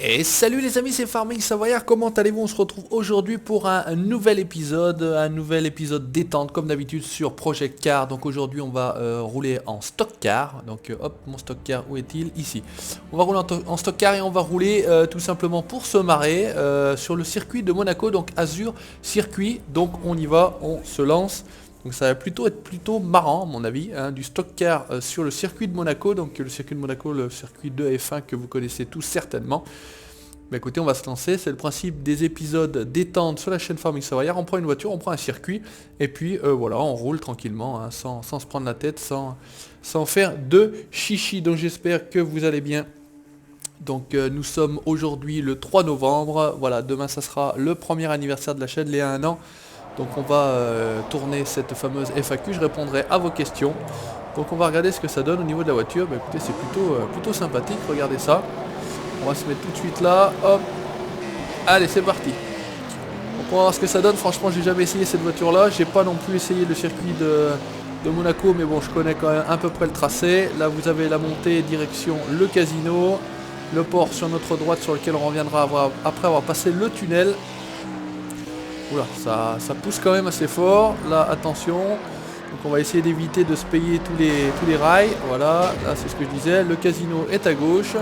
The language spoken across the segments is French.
Et salut les amis, c'est Farming Savoyard, comment allez-vous? On se retrouve aujourd'hui pour un nouvel épisode détente comme d'habitude sur Project Car. Donc aujourd'hui on va rouler en stock car. Donc hop, mon stock car, où est-il? Ici. On va rouler en stock car et on va rouler tout simplement pour se marrer sur le circuit de Monaco, donc Azur Circuit. Donc on y va, on se lance. Donc ça va être plutôt marrant à mon avis, hein, du stock car sur le circuit de Monaco, donc le circuit de Monaco, le circuit de F1 que vous connaissez tous certainement. Bah écoutez, on va se lancer, c'est le principe des épisodes détente sur la chaîne Farming Savoyard. On prend une voiture, on prend un circuit, et puis voilà, on roule tranquillement, hein, sans se prendre la tête, sans faire de chichi. Donc j'espère que vous allez bien. Donc nous sommes aujourd'hui le 3 novembre, voilà, demain ça sera le premier anniversaire de la chaîne, les 1 an. Donc on va tourner cette fameuse FAQ, je répondrai à vos questions. Donc on va regarder ce que ça donne au niveau de la voiture. Bah écoutez, c'est plutôt sympathique, regardez ça. On va se mettre tout de suite là, hop. Allez, c'est parti. Donc on va voir ce que ça donne. Franchement, j'ai jamais essayé cette voiture là. J'ai pas non plus essayé le circuit de Monaco, mais bon, je connais quand même à peu près le tracé. Là vous avez la montée direction le casino, le port sur notre droite sur lequel on reviendra après avoir passé le tunnel. Oula, ça pousse quand même assez fort. Là, attention. Donc on va essayer d'éviter de se payer tous les rails. Voilà, là c'est ce que je disais. Le casino est à gauche.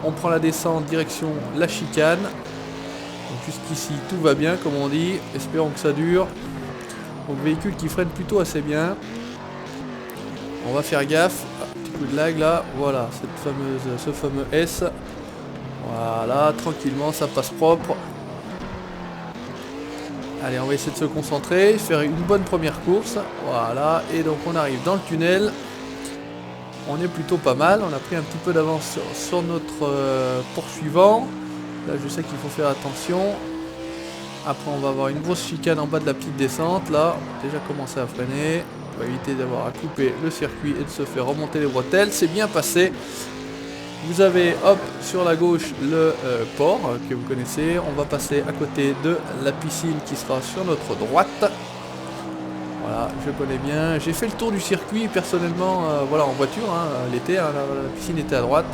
On prend la descente direction la chicane. Donc jusqu'ici tout va bien comme on dit. Espérons que ça dure. Donc véhicule qui freine plutôt assez bien. On va faire gaffe. Petit coup de lag là. Voilà, ce fameux S. Voilà, tranquillement, ça passe propre. Allez, on va essayer de se concentrer, faire une bonne première course. Voilà, et donc on arrive dans le tunnel. On est plutôt pas mal, on a pris un petit peu d'avance sur notre poursuivant. Là, je sais qu'il faut faire attention. Après, on va avoir une grosse chicane en bas de la petite descente. Là, on va déjà commencer à freiner. On va éviter d'avoir à couper le circuit et de se faire remonter les bretelles. C'est bien passé. Vous avez, hop, sur la gauche, le port que vous connaissez. On va passer à côté de la piscine qui sera sur notre droite. Voilà, je connais bien. J'ai fait le tour du circuit personnellement, voilà, en voiture, hein, l'été. Hein, la piscine était à droite.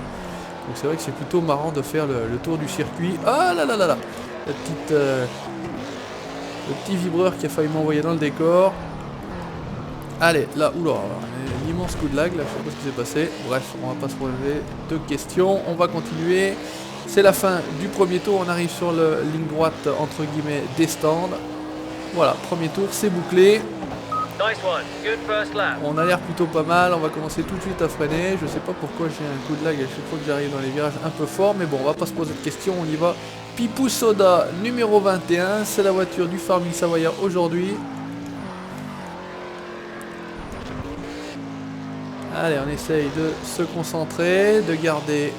Donc c'est vrai que c'est plutôt marrant de faire le tour du circuit. Ah là là là là, le petit vibreur qui a failli m'envoyer dans le décor. Allez, là, oula, un immense coup de lag, là, je sais pas ce qui s'est passé. Bref, on va pas se poser de questions, on va continuer. C'est la fin du premier tour, on arrive sur la ligne droite, entre guillemets, des stands. Voilà, premier tour, c'est bouclé. On a l'air plutôt pas mal, on va commencer tout de suite à freiner. Je sais pas pourquoi j'ai un coup de lag à chaque fois que j'arrive dans les virages un peu fort, mais bon, on va pas se poser de questions, on y va. Pipou Soda, numéro 21, c'est la voiture du Farming Savoyard aujourd'hui. Allez, on essaye de se concentrer, de garder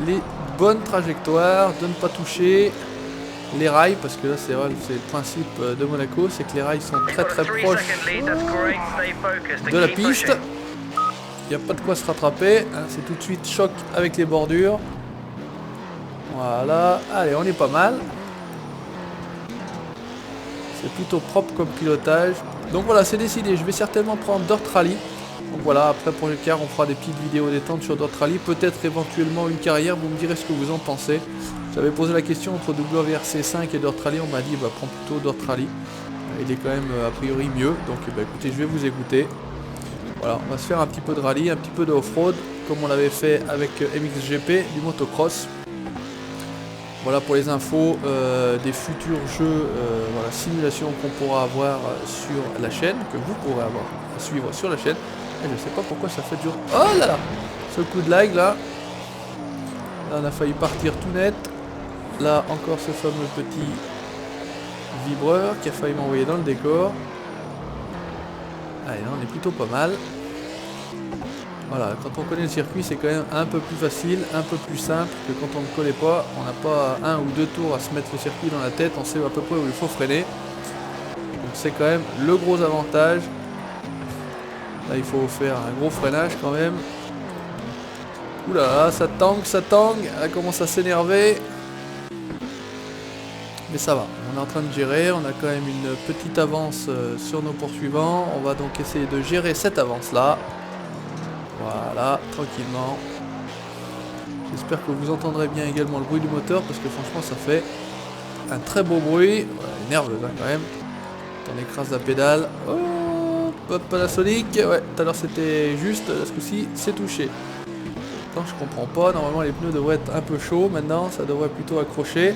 les bonnes trajectoires, de ne pas toucher les rails, parce que là c'est vrai, c'est le principe de Monaco, c'est que les rails sont très proches de la piste. Il n'y a pas de quoi se rattraper, hein, c'est tout de suite choc avec les bordures. Voilà, allez, on est pas mal. C'est plutôt propre comme pilotage. Donc voilà, c'est décidé, je vais certainement prendre Dirt Rally. Donc voilà, après pour le car, on fera des petites vidéos détente sur Dirt Rally, peut-être éventuellement une carrière, vous me direz ce que vous en pensez. J'avais posé la question entre WRC5 et Dirt Rally, on m'a dit bah prends plutôt Dirt Rally. Il est quand même a priori mieux, donc bah, écoutez, je vais vous écouter. Voilà, on va se faire un petit peu de rallye, un petit peu de off-road, comme on l'avait fait avec MXGP, du motocross. Voilà pour les infos des futurs jeux, voilà, simulations qu'on pourra avoir sur la chaîne, que vous pourrez avoir à suivre sur la chaîne. Et je sais pas pourquoi ça fait dur. Oh là là, ce coup de lag là. Là on a failli partir tout net. Là encore ce fameux petit vibreur qui a failli m'envoyer dans le décor. Allez, là on est plutôt pas mal. Voilà, quand on connaît le circuit, c'est quand même un peu plus facile, un peu plus simple que quand on ne connaît pas. On n'a pas un ou deux tours à se mettre le circuit dans la tête, on sait à peu près où il faut freiner. Donc c'est quand même le gros avantage. Là il faut faire un gros freinage quand même. Oula là, ça tangue, elle commence à s'énerver. Mais ça va, on est en train de gérer, on a quand même une petite avance sur nos poursuivants. On va donc essayer de gérer cette avance là. Voilà, tranquillement. J'espère que vous entendrez bien également le bruit du moteur parce que franchement ça fait un très beau bruit. Ouais, nerveuse hein, quand même. On écrase la pédale. Oh, hop, Panasonic. Ouais, tout à l'heure c'était juste, ce coup-ci c'est touché. Attends, je comprends pas. Normalement les pneus devraient être un peu chauds. Maintenant ça devrait plutôt accrocher.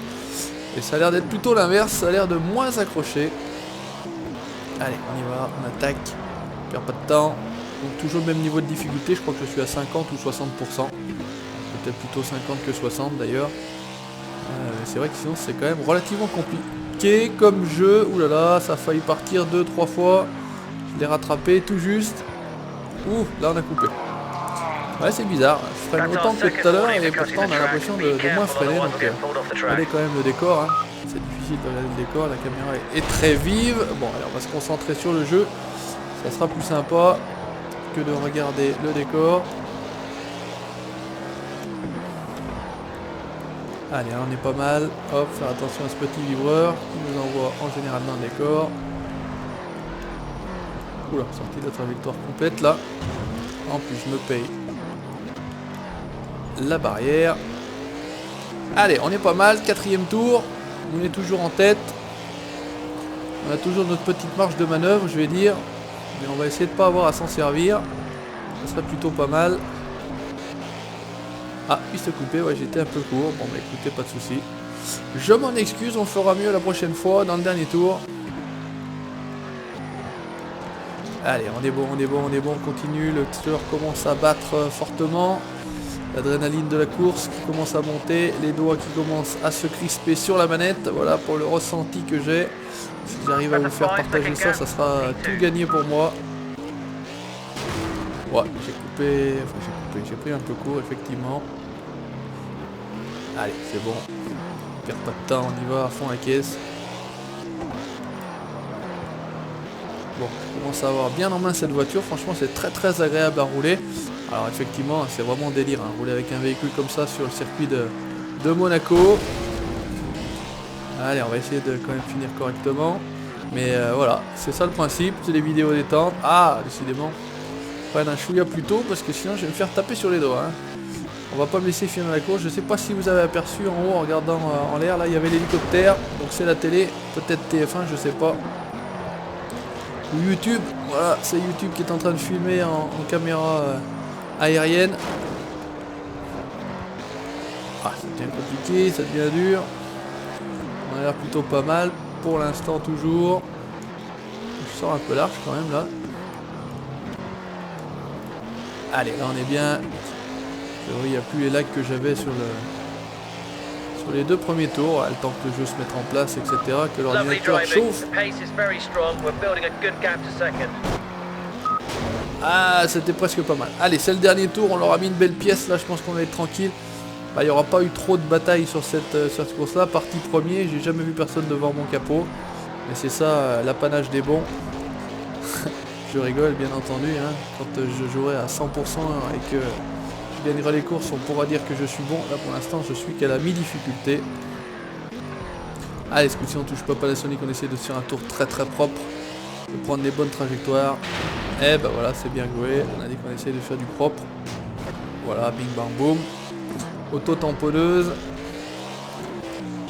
Et ça a l'air d'être plutôt l'inverse. Ça a l'air de moins accrocher. Allez, on y va, on attaque. On perd pas de temps. Donc toujours le même niveau de difficulté. Je crois que je suis à 50 ou 60%. Peut-être plutôt 50 que 60 d'ailleurs. C'est vrai que sinon c'est quand même relativement compliqué comme jeu. Ouh là là, ça a failli partir 2-3 fois. Je l'ai rattrapé tout juste. Ouh, là on a coupé. Ouais, c'est bizarre. Je freine autant que tout à l'heure et pourtant on a l'impression de moins freiner. Donc regardez quand même le décor. Hein. C'est difficile de regarder le décor. La caméra est très vive. Bon, allez, on va se concentrer sur le jeu. Ça sera plus sympa que de regarder le décor. Allez, on est pas mal. Hop, faire attention à ce petit vibreur qui nous envoie en général dans le décor. Oula, sortie de la trajectoire complète là. En plus, je me paye la barrière. Allez, on est pas mal. 4e tour. On est toujours en tête. On a toujours notre petite marge de manœuvre, je vais dire. Mais on va essayer de pas avoir à s'en servir. Ça serait plutôt pas mal. Ah, piste coupée, ouais, j'étais un peu court. Bon, bah écoutez, pas de soucis. Je m'en excuse, on fera mieux la prochaine fois dans le dernier tour. Allez, on est bon, on est bon, on est bon, on continue. Le cœur commence à battre fortement. L'adrénaline de la course qui commence à monter. Les doigts qui commencent à se crisper sur la manette. Voilà pour le ressenti que j'ai. Si j'arrive à vous faire partager ça, ça sera tout gagné pour moi. Ouais, j'ai coupé, j'ai pris un peu court effectivement. Allez, c'est bon. On perd pas de temps, on y va à fond la caisse. Bon, je commence à avoir bien en main cette voiture. Franchement, c'est très agréable à rouler. Alors effectivement, c'est vraiment délire, hein, rouler avec un véhicule comme ça sur le circuit de Monaco. Allez, on va essayer de quand même finir correctement. Mais voilà, c'est ça le principe, c'est les vidéos détente. Ah, décidément. Prendre un chouïa plus tôt parce que sinon je vais me faire taper sur les doigts. Hein. On va pas me laisser finir la course. Je sais pas si vous avez aperçu en haut en regardant en l'air, là il y avait l'hélicoptère. Donc c'est la télé, peut-être TF1, je sais pas. Ou YouTube, voilà, c'est YouTube qui est en train de filmer en caméra aérienne. Ah, ça devient compliqué, ça devient dur. On a l'air plutôt pas mal pour l'instant toujours. Je sors un peu large quand même là. Allez, là on est bien. Il n'y a plus les lags que j'avais sur les 2 premiers tours, le temps que le jeu se mette en place, etc. Que l'ordinateur chauffe. Ah, c'était presque pas mal. Allez, c'est le dernier tour, on leur a mis une belle pièce, là je pense qu'on va être tranquille. Bah, il n'y aura pas eu trop de bataille sur cette course-là. Partie premier, j'ai jamais vu personne devant mon capot. Mais c'est ça, l'apanage des bons. Je rigole bien entendu, hein. Quand je jouerai à 100% et que je gagnerai les courses, on pourra dire que je suis bon. Là pour l'instant, je suis qu'à la mi-difficulté. Allez, ce coup-ci on touche pas Panasonic, on essaie de se faire un tour très propre, de prendre les bonnes trajectoires. Et bah voilà, c'est bien joué. On a dit qu'on essaye de faire du propre. Voilà, bing bang boom. Auto-tamponneuse.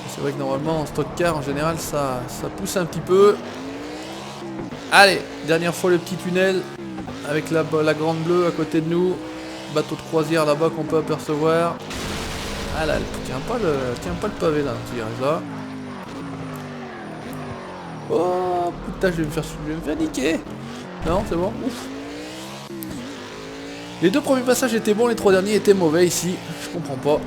C'est vrai que normalement en stock car en général ça pousse un petit peu. Allez, dernière fois le petit tunnel avec la grande bleue à côté de nous. Bateau de croisière là-bas qu'on peut apercevoir. Ah là, elle tient pas le pavé là, là. Oh putain, je vais me faire niquer. Non, c'est bon. Ouf. Les 2 premiers passages étaient bons, les 3 derniers étaient mauvais ici. Je comprends pas.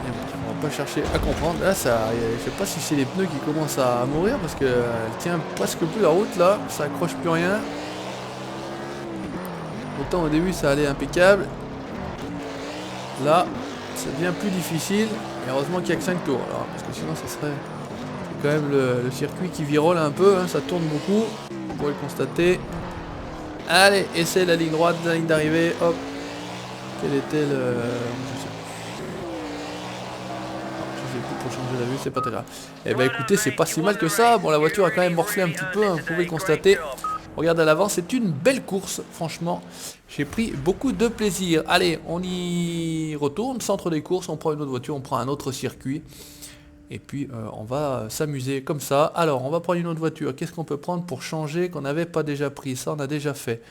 Mais bon, on va pas chercher à comprendre. Là, ça, je sais pas si c'est les pneus qui commencent à mourir parce que elle tient presque plus la route là. Ça accroche plus rien. Autant au début ça allait impeccable. Là, ça devient plus difficile. Et heureusement qu'il n'y a que 5 tours. Alors, parce que sinon, ça serait quand même le circuit qui virole un peu. Hein, ça tourne beaucoup. Vous pourrez le constater. Allez, essaie la ligne droite, la ligne d'arrivée. Hop. Quel était le... Je sais plus pour changer la vue, c'est pas très grave. Eh ben écoutez, c'est pas si mal que ça. Bon, la voiture a quand même morflé un petit peu, hein, vous pouvez le constater. regarde à l'avant, c'est une belle course, franchement. J'ai pris beaucoup de plaisir. Allez, on y retourne, centre des courses, on prend une autre voiture, on prend un autre circuit. Et puis on va s'amuser comme ça. Alors, on va prendre une autre voiture. Qu'est-ce qu'on peut prendre pour changer qu'on n'avait pas déjà pris? Ça, on a déjà fait.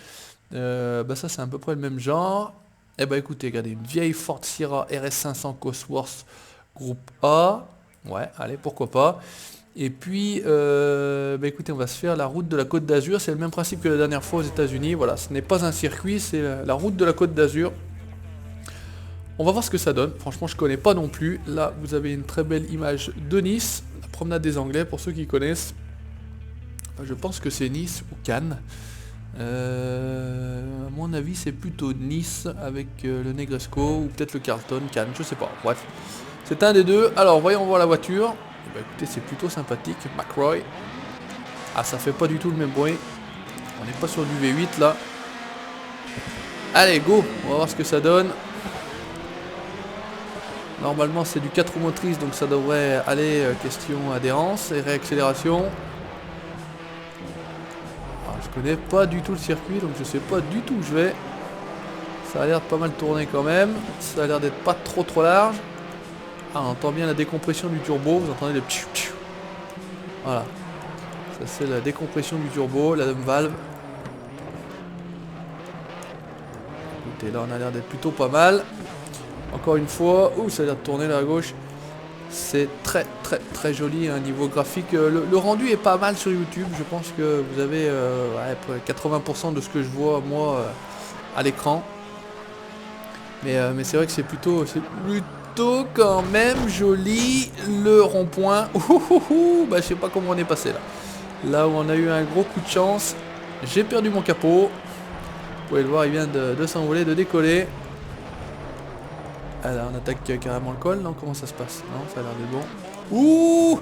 Ça, c'est à peu près le même genre. Eh ben écoutez, regardez, une vieille Ford Sierra RS500 Cosworth Groupe A. Ouais, allez, pourquoi pas. Et puis, écoutez, on va se faire la route de la Côte d'Azur. C'est le même principe que la dernière fois aux États-Unis. Voilà, ce n'est pas un circuit, c'est la route de la Côte d'Azur. On va voir ce que ça donne. Franchement, je connais pas non plus. Là, vous avez une très belle image de Nice, la promenade des Anglais, pour ceux qui connaissent. Je pense que c'est Nice ou Cannes. À mon avis, c'est plutôt Nice avec le Negresco ou peut-être le Carlton, Cannes, je sais pas. Bref, c'est un des deux. Alors, voyons voir la voiture. Écoutez, c'est plutôt sympathique. McRoy. Ah, ça fait pas du tout le même bruit. On n'est pas sur du V8 là. Allez, go. On va voir ce que ça donne. Normalement c'est du 4 roues motrices, donc ça devrait aller, question adhérence et réaccélération. Alors, je connais pas du tout le circuit, donc je sais pas du tout où je vais. Ça a l'air de pas mal tourner quand même. Ça a l'air d'être pas trop large. Ah, on entend bien la décompression du turbo, vous entendez le tchou tchou. Voilà. Ça c'est la décompression du turbo, la valve. Écoutez, là on a l'air d'être plutôt pas mal. Encore une fois, ça a l'air de tourner là à gauche. C'est très joli, un niveau graphique. Le rendu est pas mal sur YouTube. Je pense que vous avez 80% de ce que je vois moi à l'écran. Mais c'est vrai que c'est plutôt quand même joli. Le rond-point. Je sais pas comment on est passé là. Là où on a eu un gros coup de chance. J'ai perdu mon capot. Vous pouvez le voir, il vient de s'envoler, de décoller. Ah là, on attaque carrément le col, non? Comment ça se passe? Non, ça a l'air d'être bon. Ouh!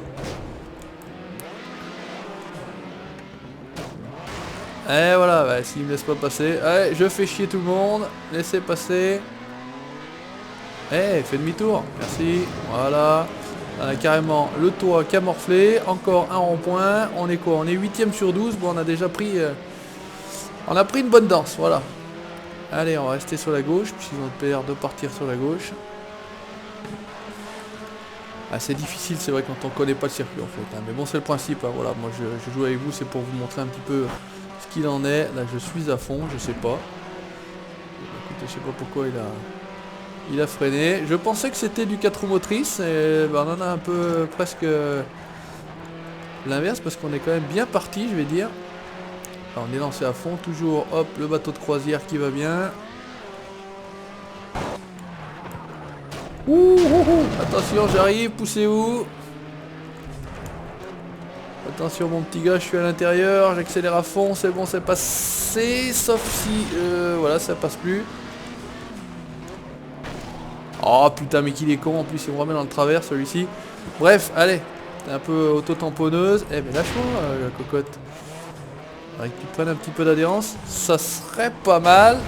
Et voilà, s'il me laisse pas passer. Allez, je fais chier tout le monde. Laissez passer. Fais demi-tour. Merci. Voilà. On a carrément le toit qui a morflé. Encore un rond-point. On est quoi? On est 8ème sur 12. Bon, on a déjà pris... on a pris une bonne danse, voilà. Allez, on va rester sur la gauche, puisqu'ils ont l'air de partir sur la gauche. Ah, c'est difficile, c'est vrai, quand on connaît pas le circuit en fait. Mais bon, c'est le principe, hein, voilà. Moi, je joue avec vous, c'est pour vous montrer un petit peu ce qu'il en est. Là, je suis à fond, je sais pas. Écoutez, je sais pas pourquoi il a freiné. Je pensais que c'était du 4 roues motrices, et on en a un peu presque l'inverse, parce qu'on est quand même bien parti, je vais dire. Alors, on est lancé à fond, toujours, hop, le bateau de croisière qui va bien. Attention, j'arrive, poussez-vous. Attention mon petit gars, je suis à l'intérieur, j'accélère à fond, c'est bon, c'est passé. Sauf si, voilà, ça passe plus. Oh putain, mais qu'il est con, en plus il me remet dans le travers celui-ci. Bref, allez, t'es un peu auto-tamponneuse. Mais lâche-moi, la cocotte. Faudrait que tu prennes un petit peu d'adhérence, ça serait pas mal.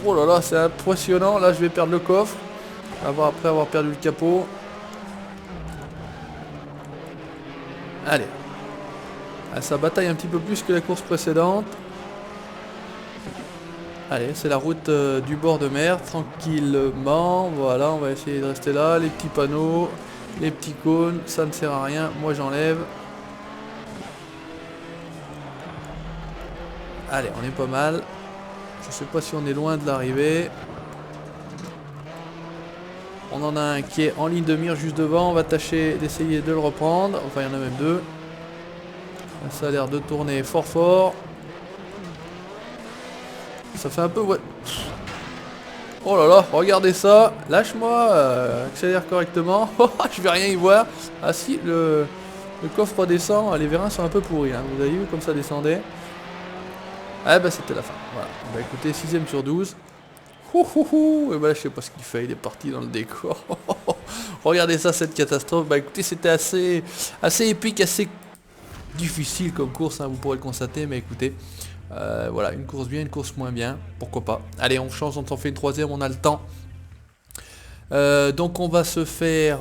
Oh là là, c'est impressionnant, là je vais perdre le coffre. Après avoir perdu le capot. Allez. Ah, ça bataille un petit peu plus que la course précédente. Allez, c'est la route du bord de mer, tranquillement. Voilà, on va essayer de rester là. Les petits panneaux, les petits cônes, ça ne sert à rien. Moi j'enlève. Allez, on est pas mal. Je sais pas si on est loin de l'arrivée. On en a un qui est en ligne de mire juste devant. On va tâcher d'essayer de le reprendre. Enfin, il y en a même deux. Ça a l'air de tourner fort. Ça fait un peu... Ouais. Oh là là, regardez ça. Lâche-moi. Accélère correctement. Je vais rien y voir. Ah si, le coffre descend. Les vérins sont un peu pourris. Hein. Vous avez vu comme ça descendait. Ah bah c'était la fin. Voilà. Bah écoutez, 6ème sur 12. Et bah là, je sais pas ce qu'il fait, il est parti dans le décor. Regardez ça, cette catastrophe. Bah écoutez, c'était assez épique, assez difficile comme course, hein, vous pourrez le constater, mais écoutez, voilà, une course bien, une course moins bien, pourquoi pas. Allez, on change, on s'en fait une 3ème, on a le temps. Donc on va se faire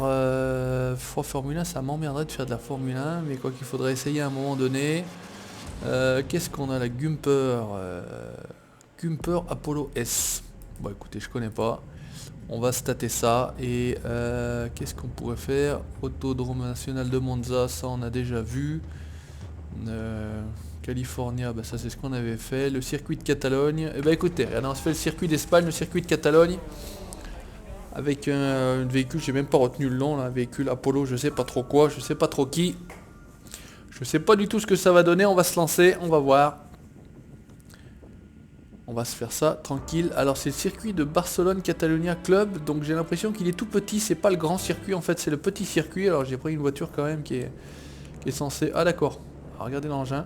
Formule 1, ça m'emmerderait de faire de la Formule 1, mais quoi qu'il faudrait essayer à un moment donné. Qu'est-ce qu'on a la Gumper Gumper Apollo S. Bon écoutez, je connais pas. On va stater ça. Et qu'est-ce qu'on pourrait faire? Autodrome national de Monza, ça on a déjà vu. California, bah ça c'est ce qu'on avait fait. Le circuit de Catalogne. Et bah écoutez, regardez, on se fait le circuit d'Espagne, le circuit de Catalogne. Avec un véhicule, j'ai même pas retenu le nom là, un véhicule Apollo, je sais pas trop quoi, je sais pas trop qui. Je sais pas du tout ce que ça va donner, on va se lancer, on va voir. On va se faire ça tranquille. Alors c'est le circuit de Barcelone Catalunya Club, donc j'ai l'impression qu'il est tout petit, c'est pas le grand circuit en fait, c'est le petit circuit. Alors j'ai pris une voiture quand même qui est censée... Ah d'accord, alors, regardez l'engin.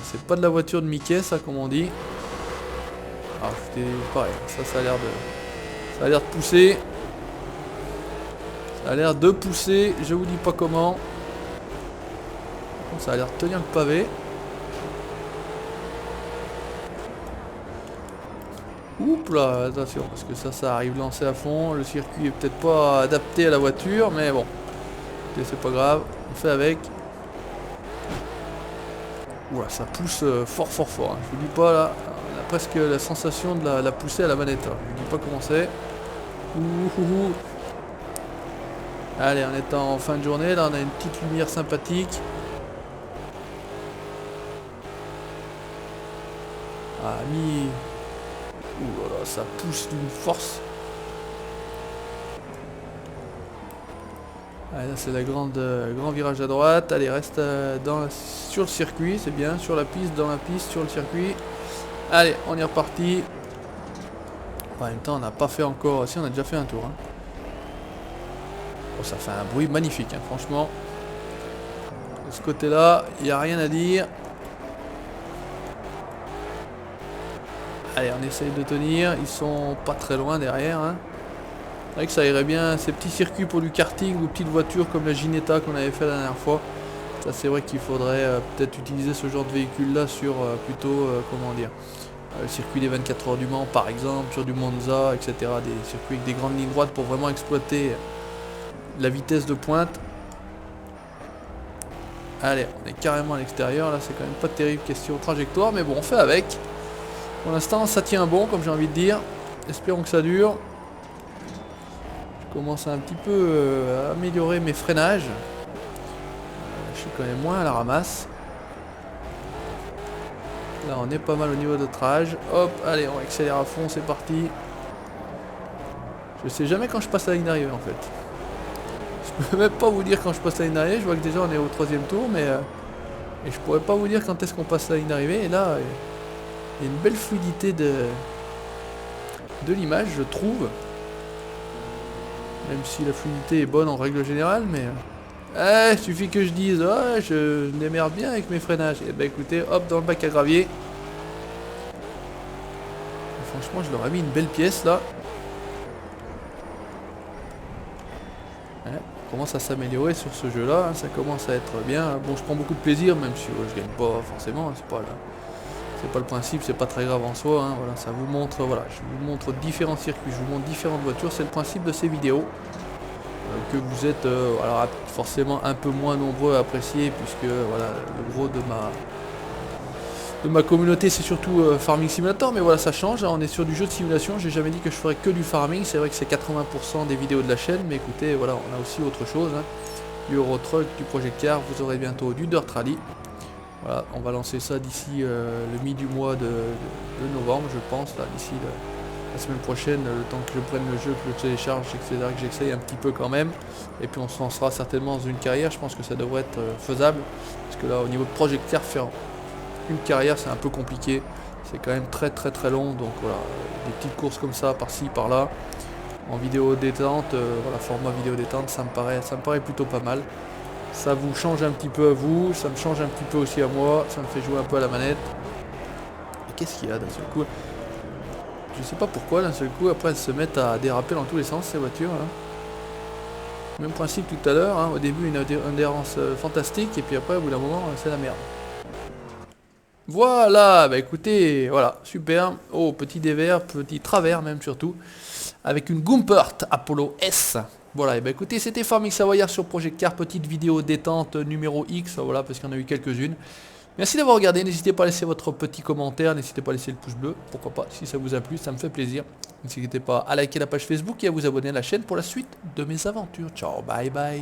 C'est pas de la voiture de Mickey ça comme on dit. Alors c'était pareil, ça a l'air de... Ça a l'air de pousser. Ça a l'air de pousser, je vous dis pas comment. Ça a l'air de tenir le pavé. Oups là, attention, parce que ça arrive lancé à fond. Le circuit est peut-être pas adapté à la voiture, mais bon. C'est pas grave, on fait avec. Oula, ça pousse fort hein. Je vous dis pas là, on a presque la sensation de la pousser à la manette là. Je vous dis pas comment c'est. Ouh. Allez, on est en fin de journée, là on a une petite lumière sympathique. Ah, mi... Ouh là là, ça pousse d'une force. Allez, là c'est la grand virage à droite. Allez, reste sur le circuit, c'est bien. Sur la piste, dans la piste, sur le circuit. Allez, on est reparti. En même temps, on n'a pas fait encore... Si, on a déjà fait un tour. Hein. Oh, ça fait un bruit magnifique, hein, franchement. De ce côté-là, il n'y a rien à dire. Allez, on essaye de tenir. Ils sont pas très loin derrière. Hein. C'est vrai que ça irait bien, ces petits circuits pour du karting ou petites voitures comme la Ginetta qu'on avait fait la dernière fois. Ça c'est vrai qu'il faudrait peut-être utiliser ce genre de véhicule là sur plutôt, comment dire, le circuit des 24 heures du Mans par exemple, sur du Monza, etc. Des circuits avec des grandes lignes droites pour vraiment exploiter la vitesse de pointe. Allez, on est carrément à l'extérieur, là c'est quand même pas terrible question trajectoire, mais bon on fait avec. Pour l'instant ça tient bon comme j'ai envie de dire, espérons que ça dure. Je commence un petit peu à améliorer mes freinages. Je suis quand même moins à la ramasse. Là on est pas mal au niveau de trage. Hop, allez on accélère à fond, c'est parti. Je sais jamais quand je passe à la ligne d'arrivée en fait. Je peux même pas vous dire quand je passe à la ligne d'arrivée. Je vois que déjà on est au 3e tour, mais et je pourrais pas vous dire quand est-ce qu'on passe à la ligne d'arrivée. Et là il y a une belle fluidité de l'image je trouve. Même si la fluidité est bonne en règle générale, mais... il suffit que je dise, oh, je démerde bien avec mes freinages. Et bah écoutez, hop, dans le bac à gravier. Et franchement, je leur ai mis une belle pièce, là. Ouais, on commence à s'améliorer sur ce jeu-là, hein, ça commence à être bien. Bon, je prends beaucoup de plaisir, même si je gagne pas forcément, c'est pas le principe, c'est pas très grave en soi, hein, voilà, ça vous montre, voilà, je vous montre différents circuits, je vous montre différentes voitures, c'est le principe de ces vidéos, que vous êtes alors, forcément un peu moins nombreux à apprécier, puisque voilà, le gros de ma communauté c'est surtout Farming Simulator, mais voilà ça change, hein, on est sur du jeu de simulation, j'ai jamais dit que je ferais que du farming, c'est vrai que c'est 80% des vidéos de la chaîne, mais écoutez, voilà, on a aussi autre chose, hein, du Euro Truck, du Project Car, vous aurez bientôt du Dirt Rally. Voilà, on va lancer ça d'ici le mi du mois de novembre, je pense, là, d'ici la semaine prochaine, le temps que je prenne le jeu, que je le télécharge, etc., que j'essaye un petit peu quand même. Et puis on se lancera certainement dans une carrière, je pense que ça devrait être faisable. Parce que là, au niveau de Project Car, faire une carrière, c'est un peu compliqué. C'est quand même très long, donc voilà, des petites courses comme ça, par-ci, par-là. En vidéo détente, voilà, format vidéo détente, ça me paraît plutôt pas mal. Ça vous change un petit peu à vous, ça me change un petit peu aussi à moi, ça me fait jouer un peu à la manette. Et qu'est-ce qu'il y a d'un seul coup? Je sais pas pourquoi d'un seul coup, après elles se mettent à déraper dans tous les sens ces voitures. Hein. Même principe tout à l'heure, hein. Au début une adhérence fantastique, et puis après au bout d'un moment c'est la merde. Voilà, bah écoutez, voilà, super. Oh, petit dévers, petit travers même surtout. Avec une Gumpert Apollo S. Voilà, et ben écoutez, c'était Farming Savoyard sur Project Car, petite vidéo détente numéro X, voilà, parce qu'il y en a eu quelques-unes. Merci d'avoir regardé, n'hésitez pas à laisser votre petit commentaire, n'hésitez pas à laisser le pouce bleu, pourquoi pas, si ça vous a plu, ça me fait plaisir. N'hésitez pas à liker la page Facebook et à vous abonner à la chaîne pour la suite de mes aventures. Ciao, bye bye.